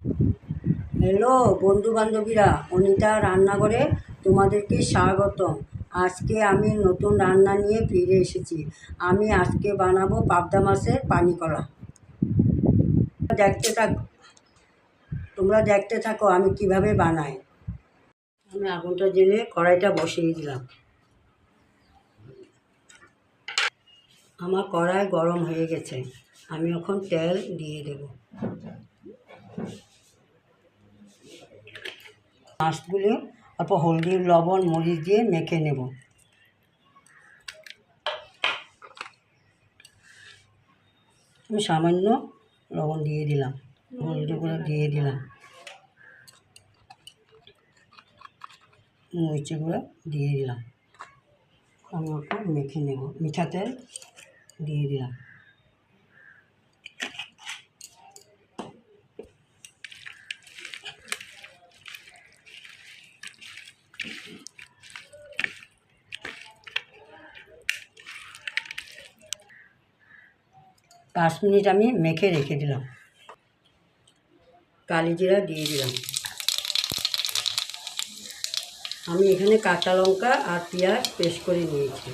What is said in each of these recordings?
Hello বন্ধু বান্ধবীরা, অনিতা রান্নাঘরে তোমাদেরকে স্বাগতম। আজকে আমি নতুন রান্না নিয়ে ফিরে এসেছি। আমি আজকে বানাবো পাবদা মাছের পানি কলা। দেখতে থাক তোমরা দেখতে থাকো আমি কিভাবে বানাই। আমি আগুনটা জ্বেলে কড়াইটা বসিয়ে দিলাম। আমার কড়াই গরম হয়ে গেছে, আমি এখন তেল দিয়ে দেব। মাছগুলি অল্প হলদি, লবণ, মরিচ দিয়ে মেখে নেব। আমি সামান্য লবণ দিয়ে দিলাম, হলদি গুঁড়ো দিয়ে দিলাম, মরিচ গুঁড়ো দিয়ে দিলাম। আমি ওটা মেখে নেব। মিঠা তেল দিয়ে দিলাম। পাঁচ মিনিট আমি মেখে রেখে দিলাম। কালি জিরা দিয়ে দিলাম। আমি এখানে কাঁচা লঙ্কা আর পেঁয়াজ পেস্ট করে নিয়েছি।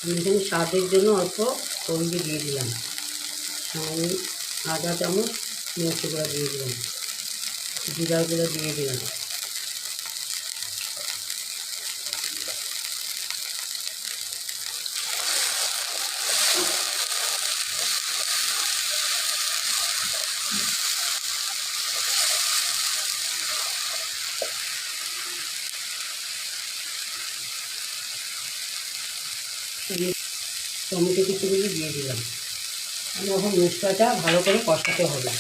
আমি এখানে স্বাদের জন্য অল্প হলদি দিয়ে দিলাম। আমি আধা চামচ মরিচ গুঁড়ো দিয়ে দিলাম, জিরা গুঁড়ো দিয়ে দিলাম। আমি টমেটো কুচিগুলো দিয়ে দিলাম। আমি এখন মশলাটা ভালো করে কষাতে হবে।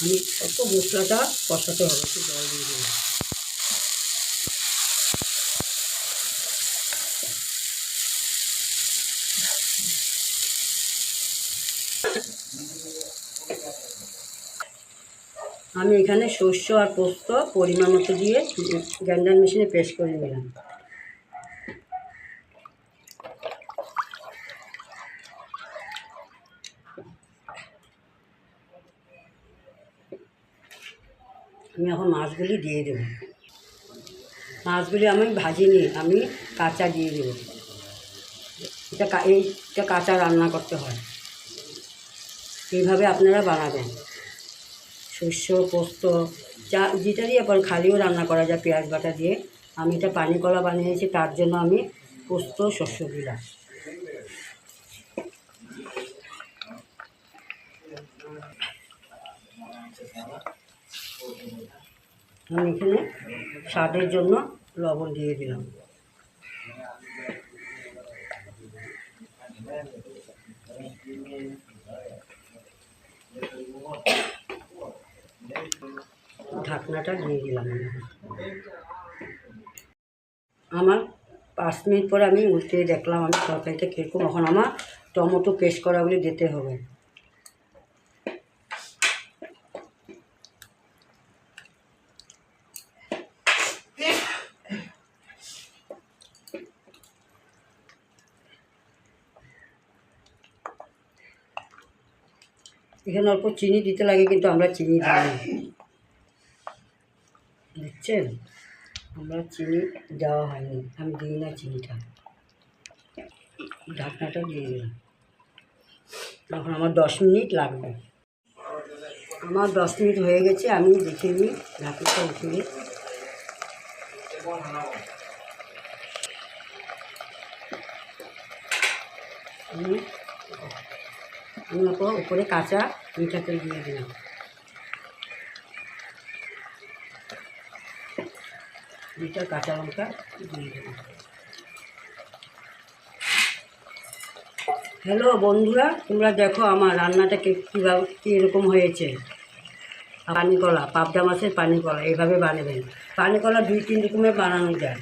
আমি অত মশলাটা কষাতে হবে, একটু জল দিয়ে দিলাম। আমি এখানে সর্ষে আর পোস্ত পরিমাণ মতো দিয়ে গ্রাইন্ডার মেশিনে পেস্ট করে নিলাম। আমি এখন মাছগুলি দিয়ে দেব। মাছগুলি আমি ভাজিনি, আমি কাঁচা দিয়ে দেব। এইটা কাঁচা রান্না করতে হয়। এইভাবে আপনারা বানাবেন। শস্য, পোস্ত, যা যেটা দিয়ে আপনার খালিও রান্না করা যায় পেঁয়াজ বাটা দিয়ে। আমি এটা পানি কলা বানিয়েছি, তার জন্য আমি পোস্ত শস্য দিলাম। আমি এখানে স্বাদের জন্য লবণ দিয়ে দিলাম। ঢাকনাটা দিয়ে দিলাম। আমার 5 মিনিট পরে আমি উল্টে দেখলাম আমি তরকারিটা কীরকম। এখন আমার টমেটো পেস্ট করাগুলি দিতে হবে। এখানে অল্প চিনি দিতে লাগে, কিন্তু আমরা চিনি দিই না, বুঝছেন? আমরা চিনি দেওয়া হয়নি, আমি দিই না চিনিটা। ঢাকনাটা দিয়ে দিলাম। এখন আমার 10 মিনিট লাগবে। আমার 10 মিনিট হয়ে গেছে, আমি দেখে নিই। ঢাকনাটা উঠিয়ে আমি উপরে কাঁচা মিঠা তেল দিয়ে দিলাম। দুইটা কাঁচা লঙ্কা দিয়ে দিলাম। হ্যালো বন্ধুরা, তোমরা দেখো আমার রান্নাটা কীভাবে কীরকম হয়েছে। পানি কলা, পাবদা মাছের পানি কলা এইভাবে বানাবেন। পানিকলা 2-3 রকমের বানানো যায়।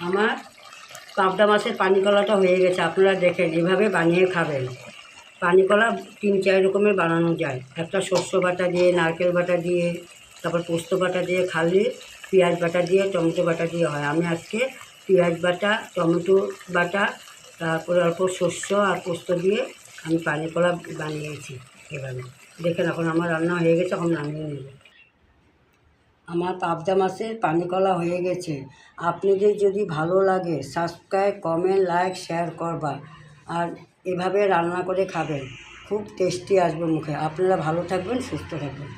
আমার পাবদা মাছের পানিকলাটা হয়ে গেছে, আপনারা দেখেন এভাবে বানিয়ে খাবেন। পানিকলা 3-4 রকমের বানানো যায়। একটা শস্য বাটা দিয়ে, নারকেল বাটা দিয়ে, তারপর পোস্ত বাটা দিয়ে, খালি পেঁয়াজ বাটা দিয়ে, টমেটো বাটা দিয়ে হয়। আমি আজকে পেঁয়াজ বাটা, টমেটো বাটা, তারপরে অল্প শস্য আর পোস্ত দিয়ে আমি পানিকলা বানিয়েছি এভাবে। দেখেন এখন আমার রান্না হয়ে গেছে, এখন নামিয়ে নেব। আমার পাবদা মাছের পানিকলা হয়ে গেছে। আপনাদের যদি ভালো লাগে সাবস্ক্রাইব, কমেন্ট, লাইক, শেয়ার করবা। আর এভাবে রান্না করে খাবেন, খুব টেস্টি আসবে মুখে। আপনারা ভালো থাকবেন, সুস্থ থাকবেন।